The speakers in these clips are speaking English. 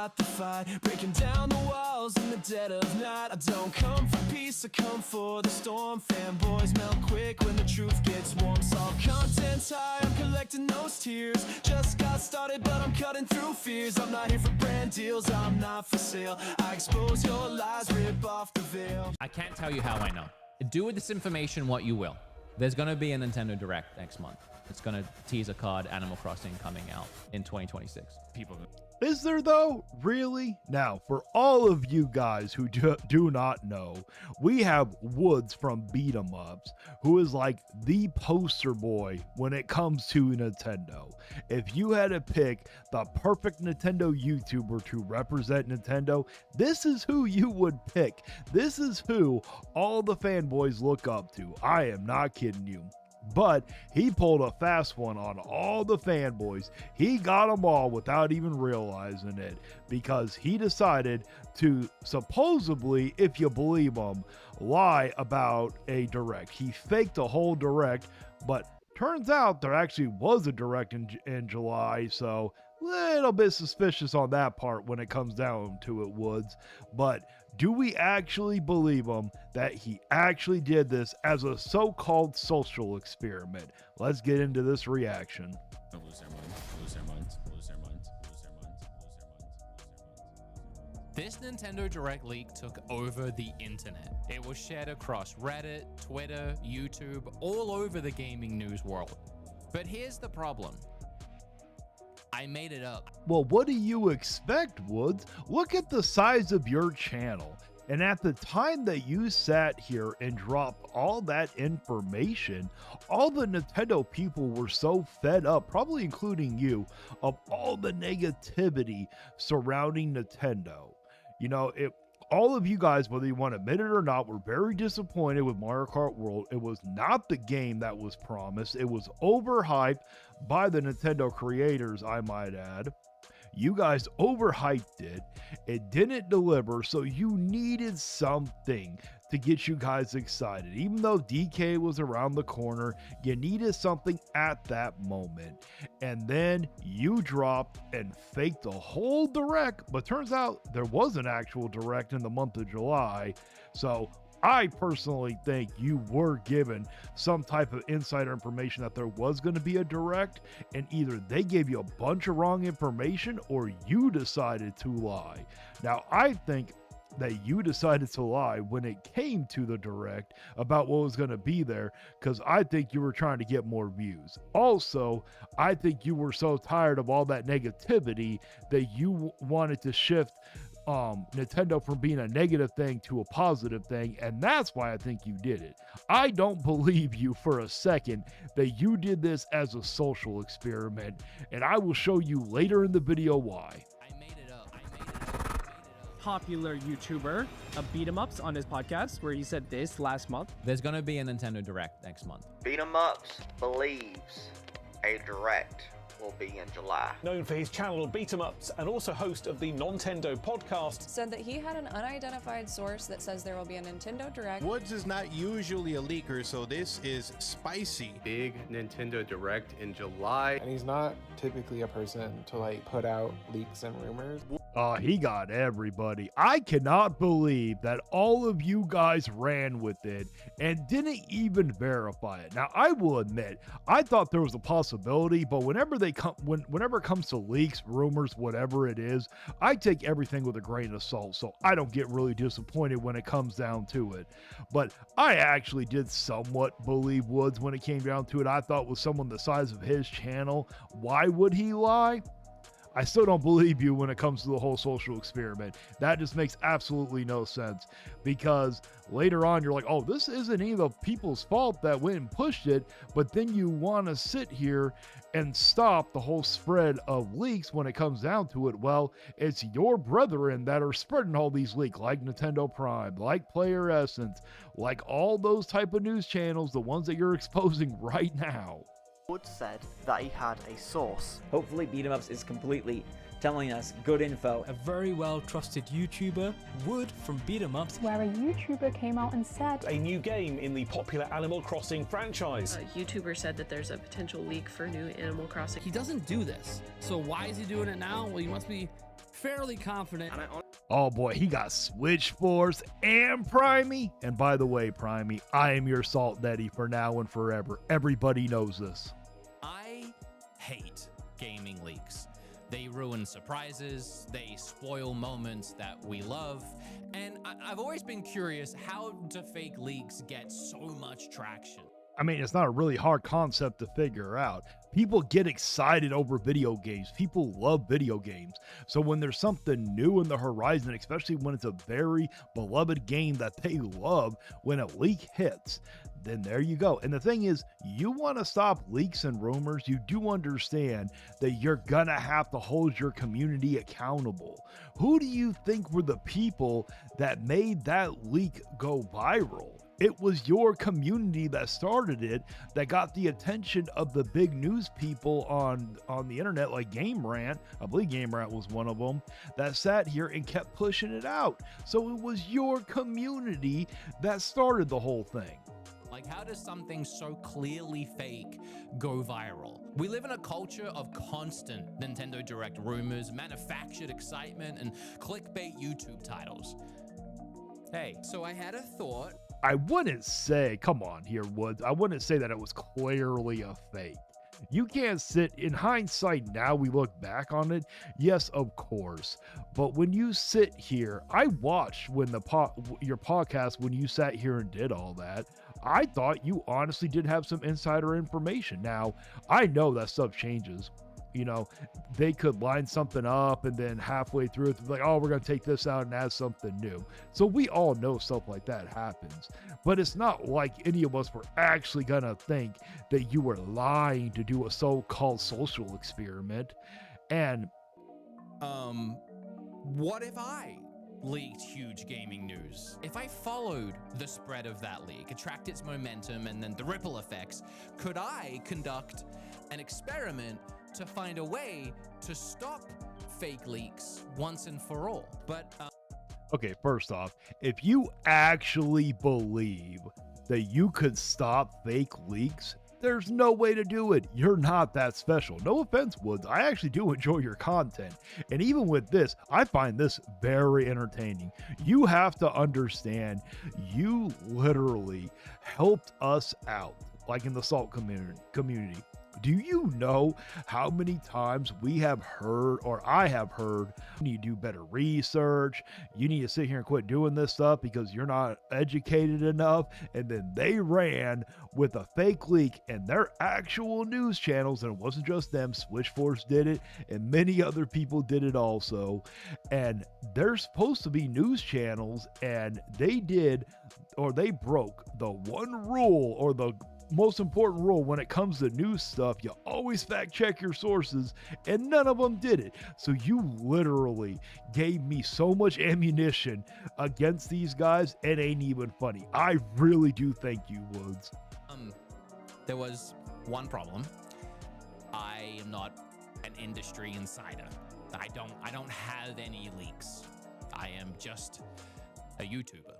start the fight, breaking down the walls in the dead of night. I don't come for peace, I come for the storm. Fanboys melt quick when the truth gets warm. Solve content's high, I'm collecting those tears. Just got started, but I'm cutting through fears. I'm not here for brand deals, I'm not for sale. I expose your lies, rip off the veil. I can't tell you how I know. Do with this information what you will. There's going to be a Nintendo Direct next month. It's going to tease a card, Animal Crossing, coming out in 2026. Is there though? Really? Now, for all of you guys who do not know, we have Woods from BeatEmUps, who is like the poster boy when it comes to Nintendo. If you had to pick the perfect Nintendo YouTuber to represent Nintendo, this is who you would pick. This is who all the fanboys look up to. I am not kidding you. But he pulled a fast one on all the fanboys. He got them all without even realizing it, because he decided to supposedly, if you believe him, lie about a direct. He faked a whole direct, but turns out there actually was a direct in July, so little bit suspicious on that part when it comes down to it, Woods. But do we actually believe him that he actually did this as a so-called social experiment? Let's get into this reaction. This Nintendo Direct leak took over the internet. It was shared across Reddit, Twitter, YouTube, all over the gaming news world. But here's the problem. I made it up. Well, what do you expect, Woods? Look at the size of your channel. And at the time that you sat here and dropped all that information, all the Nintendo people were so fed up, probably including you, of all the negativity surrounding Nintendo. You know, all of you guys, whether you want to admit it or not, were very disappointed with Mario Kart World. It was not the game that was promised. It was overhyped by the Nintendo creators, I might add. You guys overhyped it. It didn't deliver, so you needed something to get you guys excited. Even though DK was around the corner, you needed something at that moment. And then you dropped and faked the whole direct, but turns out there was an actual direct in the month of July. So I personally think you were given some type of insider information that there was going to be a direct, and either they gave you a bunch of wrong information or you decided to lie. Now, I think that you decided to lie when it came to the direct about what was going to be there, because I think you were trying to get more views. Also, I think you were so tired of all that negativity that you wanted to shift Nintendo from being a negative thing to a positive thing, and that's why I think you did it. I don't believe you for a second that you did this as a social experiment, and I will show you later in the video why. I made it up. Popular YouTuber BeatEmUps on his podcast, where he said this last month. There's going to be a Nintendo Direct next month. BeatEmUps believes a direct will be in July. Known for his channel BeatEmUps and also host of the Nintendo podcast, said that he had an unidentified source that says there will be a Nintendo Direct. Woods is not usually a leaker, so this is spicy. Big Nintendo Direct in July. And he's not typically a person to like put out leaks and rumors. He got everybody. I cannot believe that all of you guys ran with it and didn't even verify it. Now, I will admit, I thought there was a possibility, but whenever it comes to leaks, rumors, whatever it is, I take everything with a grain of salt, so I don't get really disappointed when it comes down to it. But I actually did somewhat believe Woods when it came down to it. I thought with someone the size of his channel, why would he lie? I still don't believe you when it comes to the whole social experiment. That just makes absolutely no sense, because later on you're like, oh, this isn't any of the people's fault that went and pushed it, but then you want to sit here and stop the whole spread of leaks when it comes down to it. Well, it's your brethren that are spreading all these leaks, like Nintendo Prime, like Player Essence, like all those type of news channels, the ones that you're exposing right now. Woods said that he had a source. Hopefully BeatEmUps is completely telling us good info. A very well trusted YouTuber, Wood from BeatEmUps, where a YouTuber came out and said a new game in the popular Animal Crossing franchise. A YouTuber said that there's a potential leak for new Animal Crossing. He doesn't do this, so why is he doing it now? Well, he must be fairly confident. Oh boy, he got Switch Force and Primey. And by the way, Primey, I am your Salt Daddy for now and forever. Everybody knows this. I hate gaming leaks. They ruin surprises, they spoil moments that we love, and I've always been curious, how do fake leaks get so much traction? I mean, it's not a really hard concept to figure out. People get excited over video games. People love video games. So when there's something new in the horizon, especially when it's a very beloved game that they love, when a leak hits, then there you go. And the thing is, you want to stop leaks and rumors, you do understand that you're gonna have to hold your community accountable. Who do you think were the people that made that leak go viral? It was your community that started it, that got the attention of the big news people on the internet, like Game Rant. I believe Game Rant was one of them, that sat here and kept pushing it out. So it was your community that started the whole thing. Like, how does something so clearly fake go viral? We live in a culture of constant Nintendo Direct rumors, manufactured excitement, and clickbait YouTube titles. Hey, so I had a thought. I wouldn't say, come on here, Woods, I wouldn't say that it was clearly a fake. You can't sit, in hindsight now we look back on it, yes, of course. But when you sit here, I watched when your podcast, when you sat here and did all that, I thought you honestly did have some insider information. Now, I know that stuff changes. You know, they could line something up and then halfway through it, like, oh, we're going to take this out and add something new. So we all know stuff like that happens. But it's not like any of us were actually going to think that you were lying to do a so-called social experiment. And what if I leaked huge gaming news? If I followed the spread of that leak, attract its momentum, and then the ripple effects, could I conduct an experiment to find a way to stop fake leaks once and for all? But okay, first off, if you actually believe that you could stop fake leaks, there's no way to do it. You're not that special. No offense, Woods. I actually do enjoy your content. And even with this, I find this very entertaining. You have to understand, you literally helped us out, like in the Salt community. Do you know how many times we have heard, or I have heard, you need to do better research, you need to sit here and quit doing this stuff because you're not educated enough? And then they ran with a fake leak and their actual news channels, and it wasn't just them, Switchforce did it, and many other people did it also. And they're supposed to be news channels, and they did, or they broke the one rule, or the most important rule when it comes to news stuff: you always fact check your sources, and none of them did it. So you literally gave me so much ammunition against these guys, it ain't even funny. I really do thank you, Woods. There was one problem. I am not an industry insider. I don't have any leaks. I am just a YouTuber.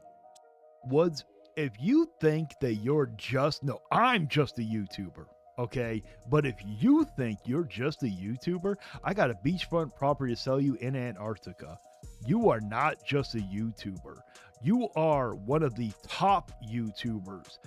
Woods, if you think that you're just, no, I'm just a YouTuber, okay? But if you think you're just a YouTuber, I got a beachfront property to sell you in Antarctica. You are not just a YouTuber. You are one of the top YouTubers.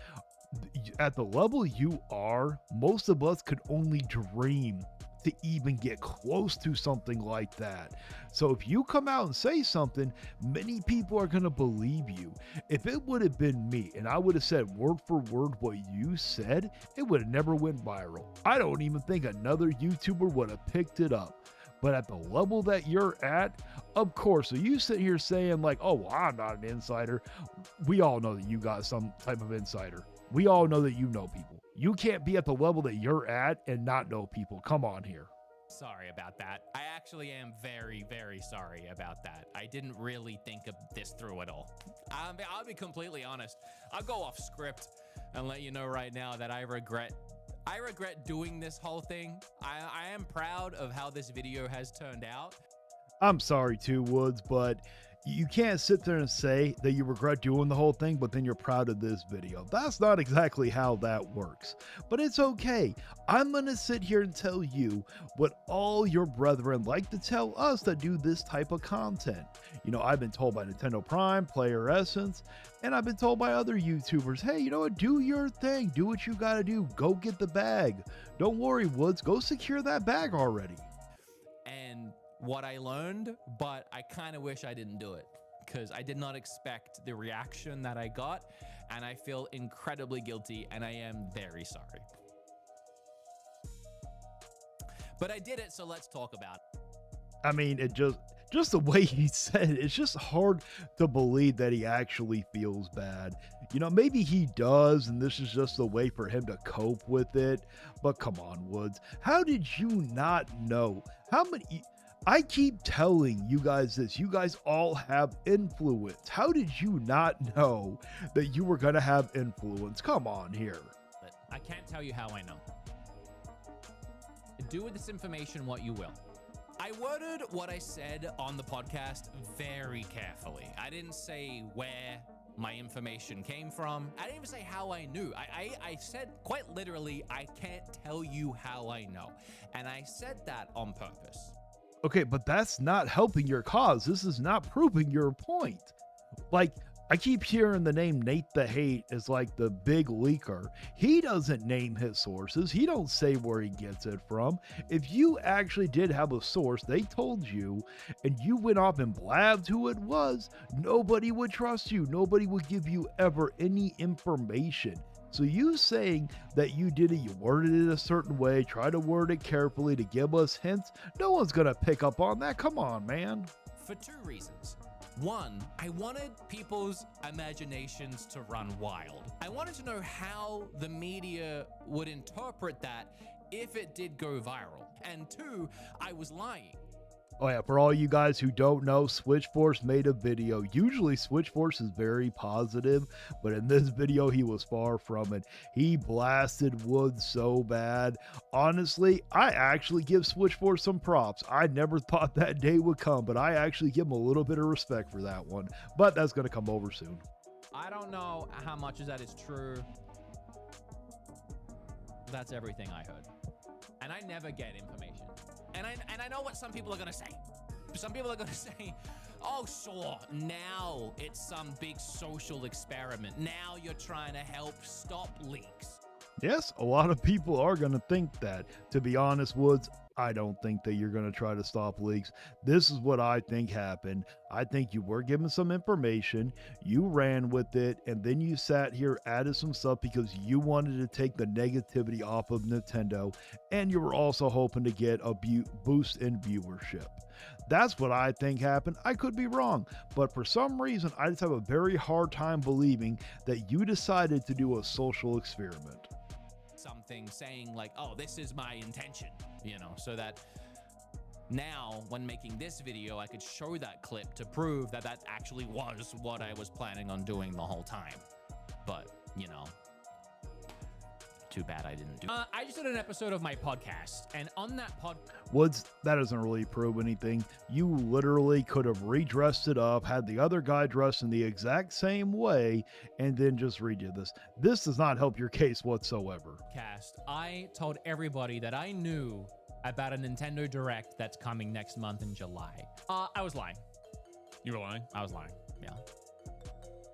At the level you are, most of us could only dream to even get close to something like that. So if you come out and say something, many people are going to believe you. If it would have been me and I would have said word for word what you said, it would have never went viral. I don't even think another YouTuber would have picked it up. But at the level that you're at, of course, so you sit here saying like, oh, well, I'm not an insider. We all know that you got some type of insider. We all know that you know people. You can't be at the level that you're at and not know people. Come on here. Sorry about that. I actually am very, very sorry about that. I didn't really think of this through at all. I'll be completely honest. I'll go off script and let you know right now that I regret doing this whole thing. I am proud of how this video has turned out. I'm sorry too, Woods, but You can't sit there and say that you regret doing the whole thing, but then you're proud of this video. That's not exactly how that works, but it's okay. I'm going to sit here and tell you what all your brethren like to tell us that do this type of content. You know, I've been told by Nintendo Prime, Player Essence, and I've been told by other YouTubers, hey, you know what, do your thing, do what you got to do, go get the bag. Don't worry, Woods, go secure that bag already. And what I learned, but I kind of wish I didn't do it because I did not expect the reaction that I got, and I feel incredibly guilty, and I am very sorry. But I did it, so let's talk about it. I mean, it just the way he said it, it's just hard to believe that he actually feels bad. You know, maybe he does, and this is just a way for him to cope with it. But come on, Woods, how did you not know? How many... I keep telling you guys this. You guys all have influence. How did you not know that you were going to have influence? Come on here. But I can't tell you how I know. Do with this information what you will. I worded what I said on the podcast very carefully. I didn't say where my information came from. I didn't even say how I knew. I said quite literally, I can't tell you how I know. And I said that on purpose. Okay, but that's not helping your cause. This is not proving your point. Like, I keep hearing the name Nate the Hate is like the big leaker. He doesn't name his sources. He don't say where he gets it from. If you actually did have a source, they told you, and you went off and blabbed who it was, nobody would trust you. Nobody would give you ever any information. So you saying that you did it, you worded it a certain way, try to word it carefully to give us hints, no one's gonna pick up on that. Come on, man. For two reasons. One, I wanted people's imaginations to run wild. I wanted to know how the media would interpret that if it did go viral. And two, I was lying. Oh yeah, for all you guys who don't know, Switchforce made a video. Usually Switchforce is very positive, but in this video he was far from it. He blasted Woods so bad. Honestly, I actually give Switchforce some props. I never thought that day would come, but I actually give him a little bit of respect for that one. But that's going to come over soon. I don't know how much of that is true. That's everything I heard. And I never get information. And I know what some people are going to say. Some people are going to say, oh, sure, now it's some big social experiment. Now you're trying to help stop leaks. Yes, a lot of people are going to think that. To be honest, Woods, I don't think that you're going to try to stop leaks. This is what I think happened. I think you were given some information, you ran with it, and then you sat here, added some stuff because you wanted to take the negativity off of Nintendo, and you were also hoping to get a boost in viewership. That's what I think happened. I could be wrong, but for some reason, I just have a very hard time believing that you decided to do a social experiment. Something saying like, oh, this is my intention, you know, so that now when making this video, I could show that clip to prove that that actually was what I was planning on doing the whole time. But, you know, too bad I didn't do it. I just did an episode of my podcast, and on that Woods, that doesn't really prove anything. You literally could have redressed it up, had the other guy dressed in the exact same way, and then just redid this. This does not help your case whatsoever. I told everybody that I knew about a Nintendo Direct that's coming next month in July. I was lying. You were lying? I was lying, yeah.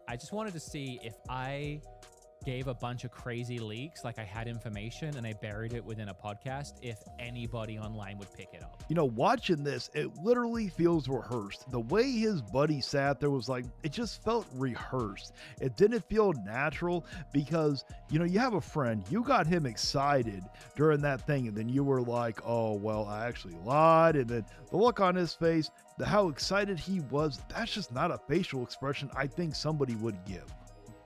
I just wanted to see if I gave a bunch of crazy leaks, like I had information and I buried it within a podcast, if anybody online would pick it up. You know, watching this, it literally feels rehearsed. The way his buddy sat there was like, it just felt rehearsed. It didn't feel natural because, you know, you have a friend, you got him excited during that thing, and then you were like, oh, well, I actually lied. And then the look on his face, how excited he was, that's just not a facial expression I think somebody would give.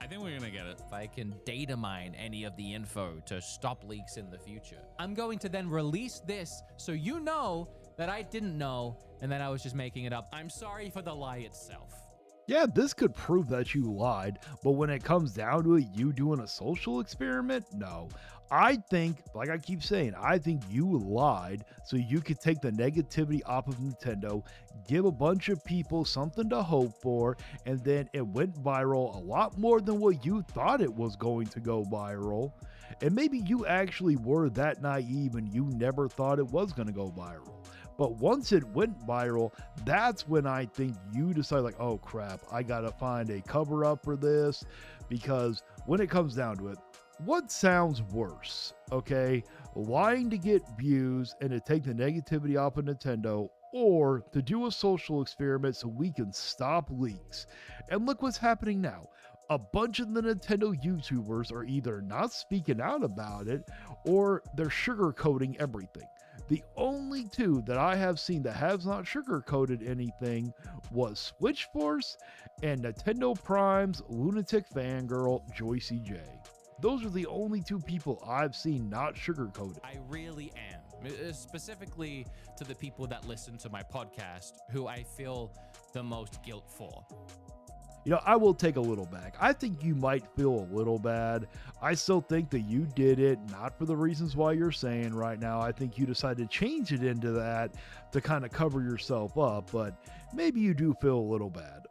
I think we're gonna get it. If I can data mine any of the info to stop leaks in the future, I'm going to then release this so you know that I didn't know and that I was just making it up. I'm sorry for the lie itself. Yeah, this could prove that you lied, but when it comes down to it, you doing a social experiment? No. I think, like I keep saying, I think you lied so you could take the negativity off of Nintendo, give a bunch of people something to hope for, and then it went viral a lot more than what you thought it was going to go viral. And maybe you actually were that naive and you never thought it was going to go viral. But once it went viral, that's when I think you decide, like, oh crap, I gotta find a cover up for this. Because when it comes down to it, what sounds worse, okay? Lying to get views and to take the negativity off of Nintendo, or to do a social experiment so we can stop leaks? And look what's happening now. A bunch of the Nintendo YouTubers are either not speaking out about it, or they're sugarcoating everything. The only two that I have seen that has not sugarcoated anything was Switchforce and Nintendo Prime's lunatic fangirl, Joycey J. Those are the only two people I've seen not sugarcoated. I really am. Specifically to the people that listen to my podcast, who I feel the most guilt for. You know, I will take a little back. I think you might feel a little bad. I still think that you did it, not for the reasons why you're saying right now. I think you decided to change it into that to kind of cover yourself up, but maybe you do feel a little bad.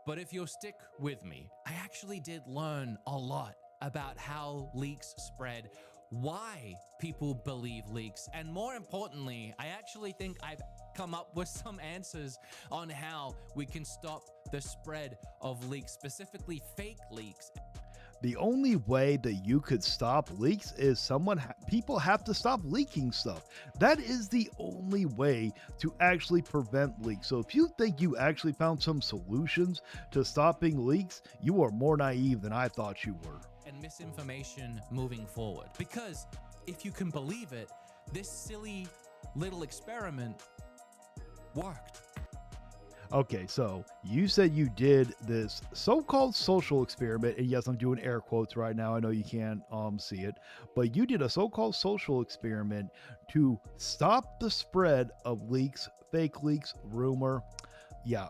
But if you'll stick with me, I actually did learn a lot about how leaks spread, why people believe leaks, and more importantly, I actually think I've come up with some answers on how we can stop the spread of leaks, specifically fake leaks. The only way that you could stop leaks is people have to stop leaking stuff. That is the only way to actually prevent leaks. So if you think you actually found some solutions to stopping leaks, you are more naive than I thought you were. And misinformation moving forward. Because if you can believe it, this silly little experiment worked. Okay, so you said you did this so-called social experiment, and yes, I'm doing air quotes right now. I know you can't see it, but you did a so-called social experiment to stop the spread of leaks, fake leaks, rumor. Yeah,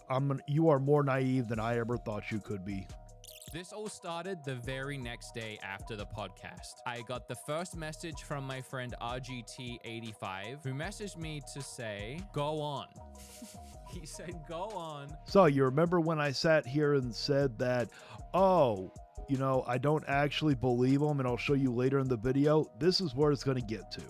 you are more naive than I ever thought you could be. This all started the very next day after the podcast. I got the first message from my friend RGT85, who messaged me to say, go on. He said, go on. So you remember when I sat here and said that, oh, you know, I don't actually believe him, and I'll show you later in the video. This is where it's going to get to.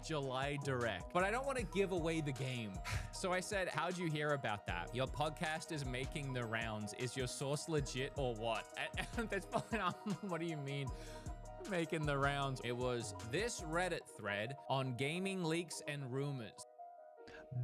July direct. But I don't want to give away the game. So I said, how'd you hear about that? Your podcast is making the rounds. Is your source legit or what? That's fine. What do you mean making the rounds? It was this Reddit thread on gaming leaks and rumors.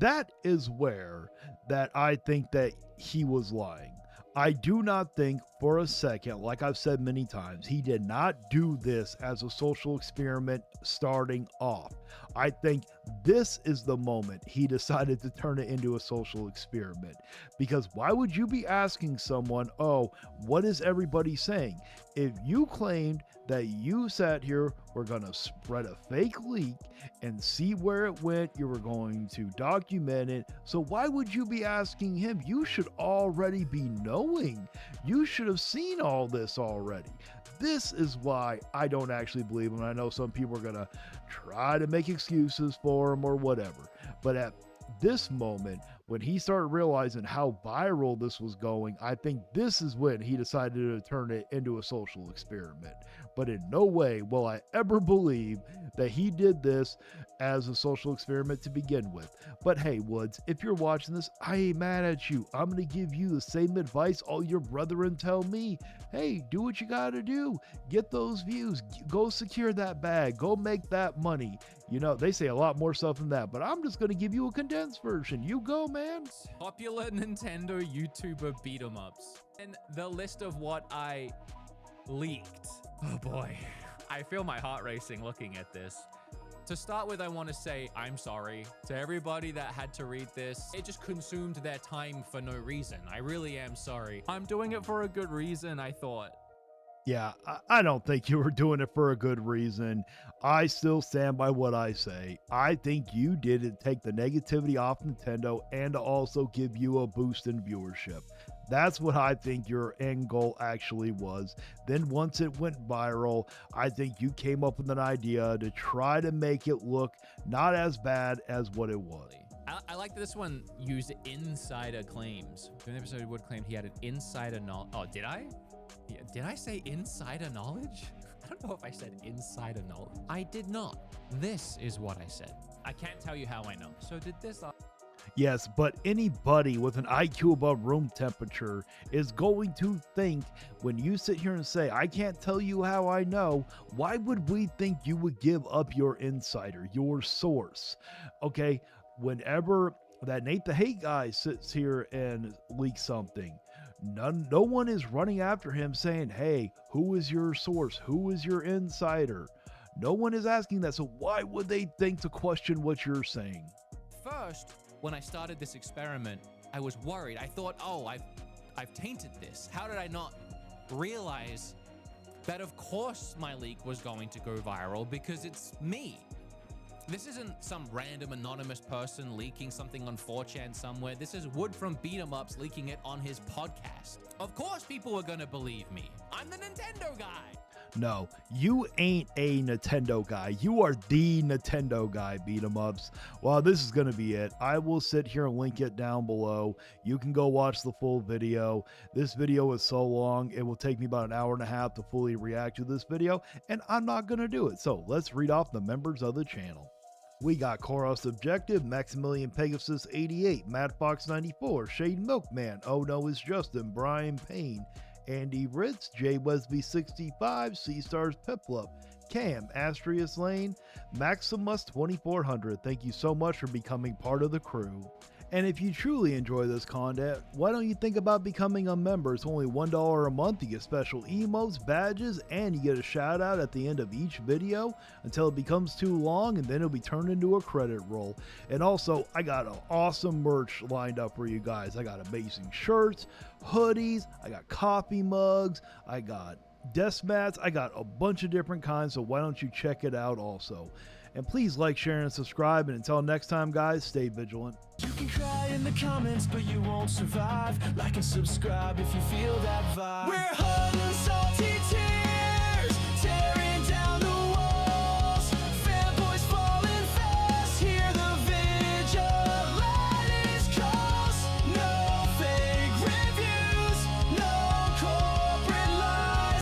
That is where that I think that he was lying. I do not think for a second, like I've said many times, he did not do this as a social experiment starting off. I think this is the moment he decided to turn it into a social experiment. Because why would you be asking someone, oh, what is everybody saying? If you claimed that you sat here, were going to spread a fake leak and see where it went, you were going to document it. So why would you be asking him? You should already be knowing. You should have seen all this already. This is why I don't actually believe him. I know some people are going to try to make excuses for him or whatever. But at this moment, when he started realizing how viral this was going, I think this is when he decided to turn it into a social experiment. But in no way will I ever believe that he did this as a social experiment to begin with. But hey, Woods, if you're watching this, I ain't mad at you. I'm going to give you the same advice all your brethren tell me. Hey, do what you got to do. Get those views. Go secure that bag. Go make that money. You know, they say a lot more stuff than that, but I'm just going to give you a condensed version. You go, man. Popular Nintendo YouTuber BeatEmUps. And the list of what I leaked. Oh boy, I feel my heart racing looking at this. To start with, I want to say I'm sorry to everybody that had to read this. It just consumed their time for no reason. I really am sorry. I'm doing it for a good reason, I thought. Yeah, I don't think you were doing it for a good reason. I still stand by what I say. I think you did it to take the negativity off Nintendo and to also give you a boost in viewership. That's what I think your end goal actually was. Then once it went viral, I think you came up with an idea to try to make it look not as bad as what it was. I like that this one used insider claims. During the episode, Wood claimed he had an insider knowledge. Oh, did I? Yeah, did I say insider knowledge? I don't know if I said insider knowledge. I did not. This is what I said. I can't tell you how I know. So did this... Yes, but anybody with an IQ above room temperature is going to think when you sit here and say, I can't tell you how I know, why would we think you would give up your insider, your source? Okay, whenever that Nate the Hate guy sits here and leaks something, no one is running after him saying, hey, who is your source? Who is your insider? No one is asking that, so why would they think to question what you're saying? First, when I started this experiment, I was worried. I thought, oh, I've tainted this. How did I not realize that of course my leak was going to go viral because it's me. This isn't some random anonymous person leaking something on 4chan somewhere. This is Wood from BeatEmUps leaking it on his podcast. Of course people are gonna believe me. I'm the Nintendo guy. No, you ain't a Nintendo guy. You are the Nintendo guy, BeatEmUps. Well, this is going to be it. I will sit here and link it down below. You can go watch the full video. This video is so long, it will take me about an hour and a half to fully react to this video, and I'm not going to do it. So let's read off the members of the channel. We got Koros Objective, Maximilian Pegasus 88, Madfox 94, Shade Milkman, Oh No It's Justin, Brian Payne, Andy Ritz, J Wesby 65, C Stars Piplup, Cam, Astrius Lane, Maximus 2400. Thank you so much for becoming part of the crew. And if you truly enjoy this content, why don't you think about becoming a member? It's only $1 a month. You get special emotes, badges, and you get a shout out at the end of each video until it becomes too long, and then it'll be turned into a credit roll. And also, I got an awesome merch lined up for you guys. I got amazing shirts, hoodies, I got coffee mugs, I got desk mats, I got a bunch of different kinds, so why don't you check it out also. And please like, share, and subscribe. And until next time, guys, stay vigilant. You can cry in the comments, but you won't survive. Like and subscribe if you feel that vibe.